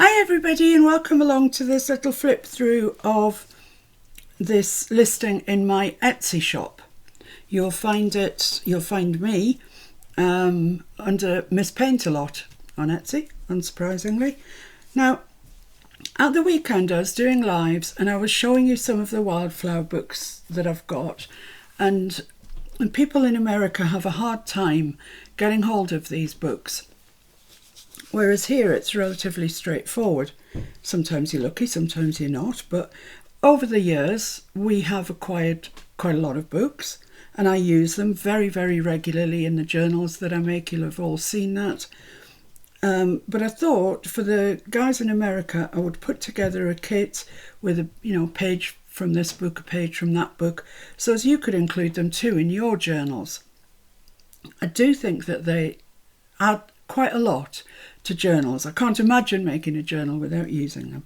Hi everybody and welcome along to this little flip through of this listing in my Etsy shop. You'll find me under Miss Paint a Lot on Etsy, unsurprisingly. Now, at the weekend I was doing lives and I was showing you some of the wildflower books that I've got, and people in America have a hard time getting hold of these books. Whereas here it's relatively straightforward. Sometimes you're lucky, sometimes you're not. But over the years, we have acquired quite a lot of books, and I use them very, very regularly in the journals that I make. You'll have all seen that. But I thought for the guys in America, I would put together a kit with a page from this book, a page from that book, so as you could include them too in your journals. I do think that they add quite a lot to journals. I can't imagine making a journal without using them.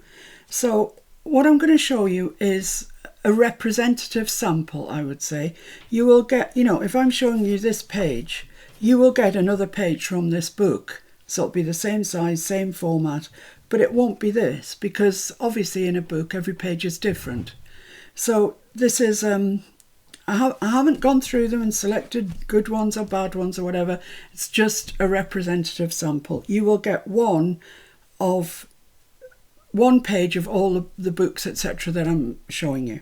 So what I'm going to show you is a representative sample, I would say. You will get, if I'm showing you this page, you will get another page from this book. So it'll be the same size, same format, but it won't be this because obviously in a book every page is different. So this is I haven't gone through them and selected good ones or bad ones or whatever. It's just a representative sample. You will get one page of all the books, etc., that I'm showing you.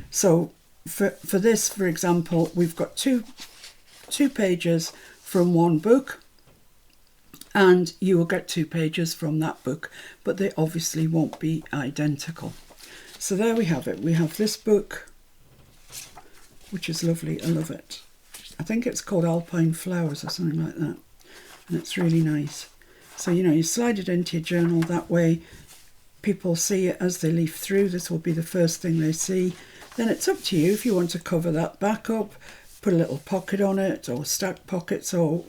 So for this, for example, we've got two pages from one book, and you will get 2 pages from that book, but they obviously won't be identical. So there we have it. We have this book, which is lovely. I love it. I think it's called Alpine Flowers or something like that. And it's really nice. So, you slide it into your journal. That way people see it as they leaf through. This will be the first thing they see. Then it's up to you if you want to cover that back up, put a little pocket on it or stack pockets or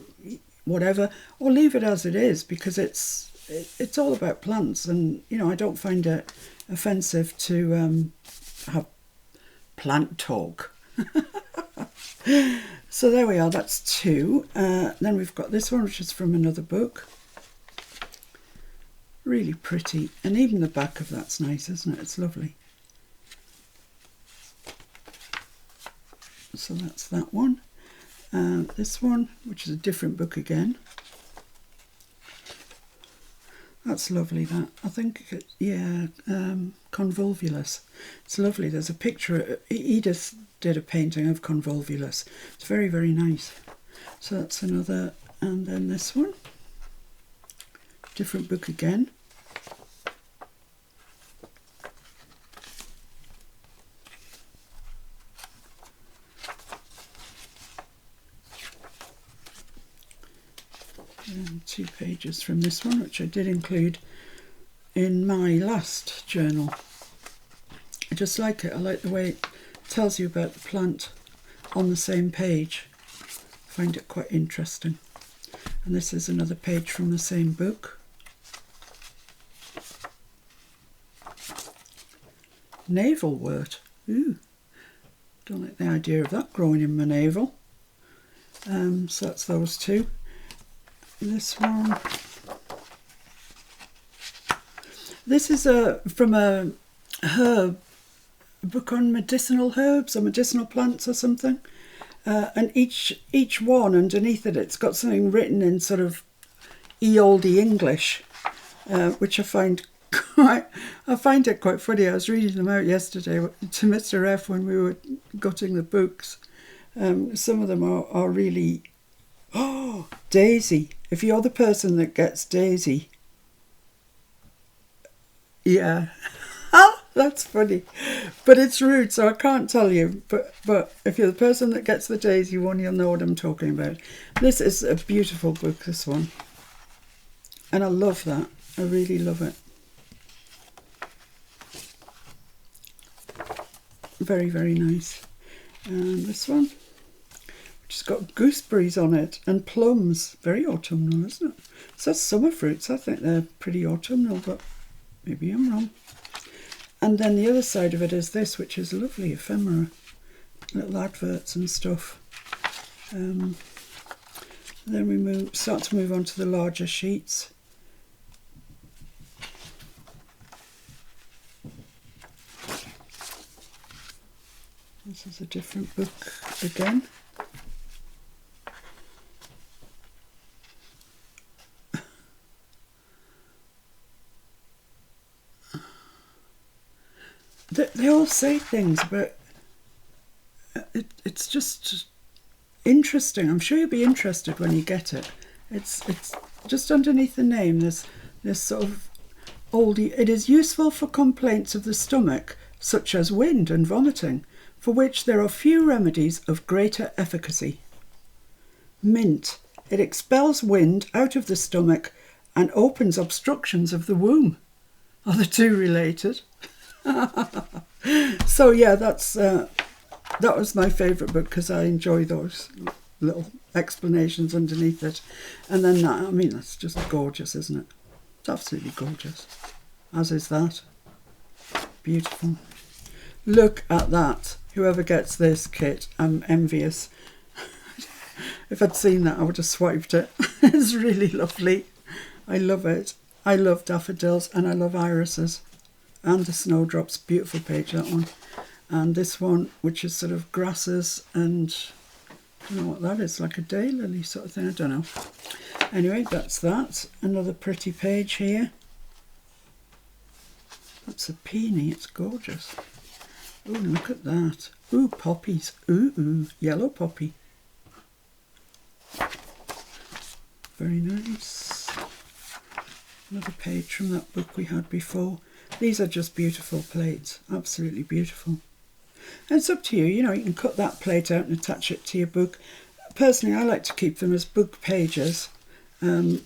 whatever, or leave it as it is, because it's all about plants. And, I don't find it offensive to have plant talk. So there we are, that's 2. Then we've got this one, which is from another book. Really pretty, and even the back of that's nice, isn't it? It's lovely. So that's that one. This one, which is a different book again. That's lovely, that. I think, Convolvulus. It's lovely. There's a picture. Edith did a painting of Convolvulus. It's very, very nice. So that's another. And then this one. Different book again. And 2 pages from this one, which I did include in my last journal. I just like it. I like the way it tells you about the plant on the same page. I find it quite interesting. And this is another page from the same book. Navelwort. Ooh, don't like the idea of that growing in my navel. So that's those 2. This one. This is from a book on medicinal herbs or medicinal plants or something. And each one underneath it, it's got something written in sort of old English, which I find it quite funny. I was reading them out yesterday to Mr. F when we were gutting the books. Some of them are really. Oh, Daisy. If you're the person that gets Daisy. Yeah. That's funny. But it's rude, so I can't tell you. But if you're the person that gets the Daisy one, you'll know what I'm talking about. This is a beautiful book, this one. And I love that. I really love it. Very, very nice. And this one. It's got gooseberries on it and plums. Very autumnal, isn't it? So that's summer fruits. I think they're pretty autumnal, but maybe I'm wrong. And then the other side of it is this, which is lovely ephemera. Little adverts and stuff. Then we start to move on to the larger sheets. This is a different book again. They all say things, but it's just interesting. I'm sure you'll be interested when you get it. It's just underneath the name. There's this sort of oldie. It is useful for complaints of the stomach, such as wind and vomiting, for which there are few remedies of greater efficacy. Mint. It expels wind out of the stomach and opens obstructions of the womb. Are the two related? So yeah, that was my favourite book because I enjoy those little explanations underneath it. And then that, I mean, that's just gorgeous, isn't it? It's absolutely gorgeous. As is that. Beautiful. Look at that. Whoever gets this kit, I'm envious. If I'd seen that, I would have swiped it. It's really lovely. I love it. I love daffodils and I love irises. And the snowdrops, beautiful page, that one. And this one, which is sort of grasses and, I don't know what that is, like a daylily sort of thing, I don't know. Anyway, that's that. Another pretty page here. That's a peony, it's gorgeous. Oh, look at that. Ooh, poppies. Ooh, yellow poppy. Very nice. Another page from that book we had before. These are just beautiful plates, absolutely beautiful. And it's up to you, you can cut that plate out and attach it to your book. Personally, I like to keep them as book pages,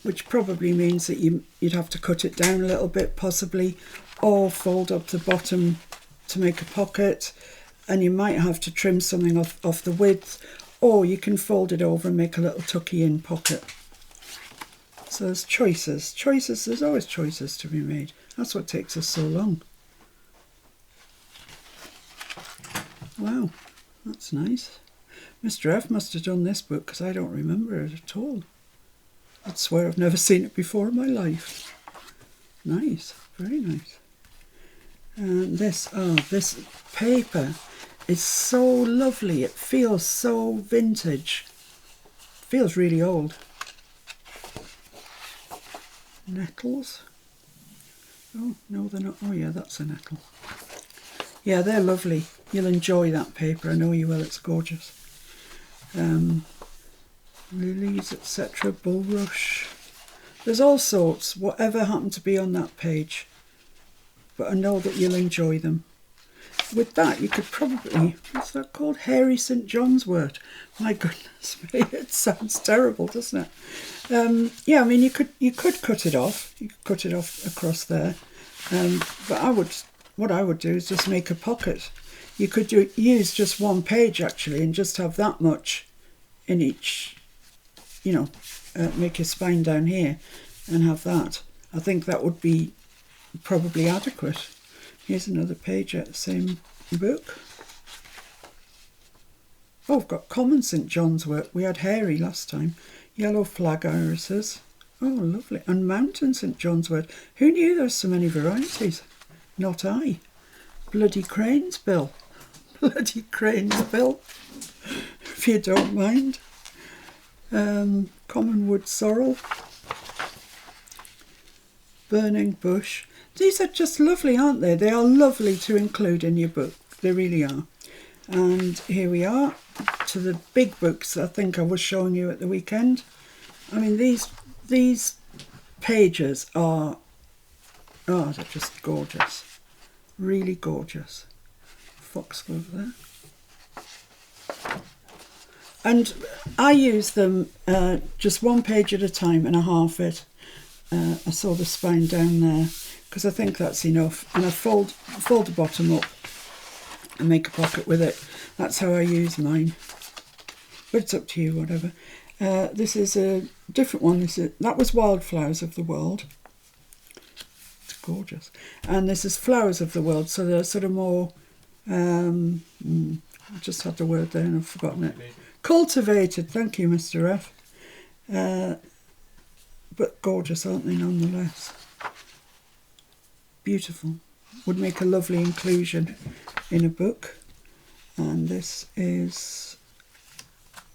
which probably means that you'd have to cut it down a little bit possibly, or fold up the bottom to make a pocket, and you might have to trim something off the width, or you can fold it over and make a little tucky in pocket. So there's choices, there's always choices to be made. That's what takes us so long. Wow, that's nice. Mr. F must have done this book because I don't remember it at all. I'd swear I've never seen it before in my life. Nice, very nice. And this paper is so lovely. It feels so vintage. Feels really old. Nettles. Oh, no, they're not. Oh, yeah, that's a nettle. Yeah, they're lovely. You'll enjoy that paper. I know you will. It's gorgeous. Lilies, etc. Bulrush. There's all sorts, whatever happened to be on that page. But I know that you'll enjoy them. With that, you could probably, what's that called? Hairy St. John's wort. My goodness me, it sounds terrible, doesn't it? Yeah, I mean, you could cut it off. You could cut it off across there. But what I would do is just make a pocket. You could use just one page actually, and just have that much in each. Make your spine down here, and have that. I think that would be probably adequate. Here's another page at the same book. Oh, I've got common St. John's wort. We had hairy last time. Yellow flag irises. Oh, lovely. And mountain St. John's wort. Who knew there were so many varieties? Not I. Bloody crane's bill. Bloody crane's bill. If you don't mind. Common wood sorrel. Burning bush. These are just lovely, aren't they? They are lovely to include in your book. They really are. And here we are to the big books I think I was showing you at the weekend. I mean, these pages are, they're just gorgeous. Really gorgeous. Foxglove there. And I use them just one page at a time and I half it. I saw the spine down there because I think that's enough, and I fold the bottom up and make a pocket with it. That's how I use mine, but it's up to you, whatever. This is a different one. That was Wildflowers of the World. It's gorgeous. And this is Flowers of the World, so they're sort of more I just had the word there and I've forgotten it. Cultivated, thank you, Mr. F. But gorgeous, aren't they, nonetheless? Beautiful. Would make a lovely inclusion in a book. And this is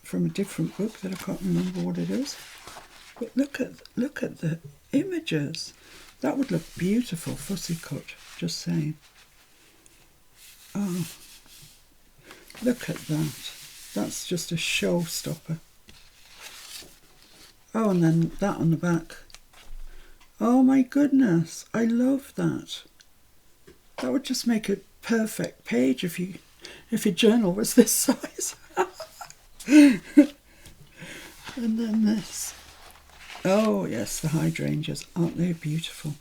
from a different book that I can't remember what it is. But look at the images. That would look beautiful, fussy cut, just saying. Oh, look at that. That's just a showstopper. Oh, and then that on the back. Oh my goodness, I love that. That would just make a perfect page if your journal was this size. And then this. Oh yes, the hydrangeas. Aren't they beautiful?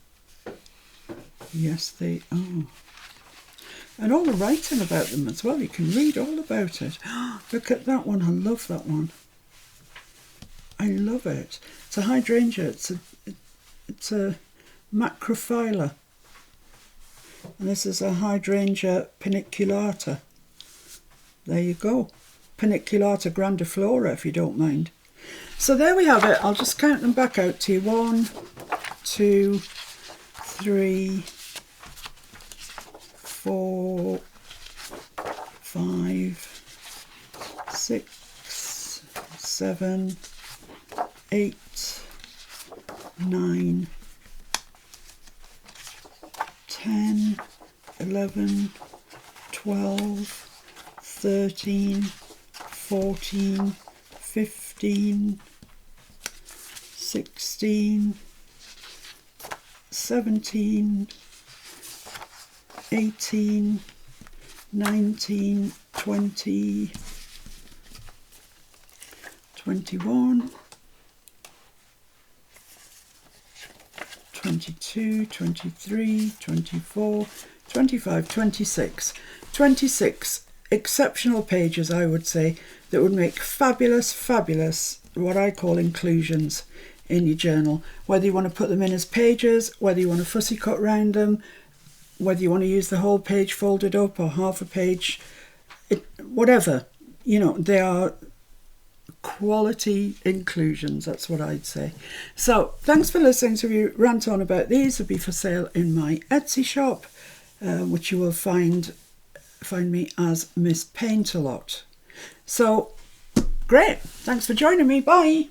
Yes, they are. And all the writing about them as well. You can read all about it. Look at that one. I love that one. I love it. It's a hydrangea. It's a macrophylla. And this is a hydrangea paniculata. There you go. Paniculata grandiflora, if you don't mind. So there we have it. I'll just count them back out to you. 1, 2, 3, 4, 5, 6, 7, 8, 9, 10, 11, 12, 13, 14, 15, 16, 17, 18, 19, 20, 21, 22, 23, 24, 25, 26. 26 exceptional pages, I would say, that would make fabulous, what I call inclusions in your journal. Whether you want to put them in as pages, whether you want to fussy cut round them, whether you want to use the whole page folded up or half a page, whatever, you know, they are quality inclusions, that's what I'd say. So thanks for listening to me rant on about these. They'll be for sale in my Etsy shop, which you will find me as Miss Paint a Lot. So great, thanks for joining me. Bye.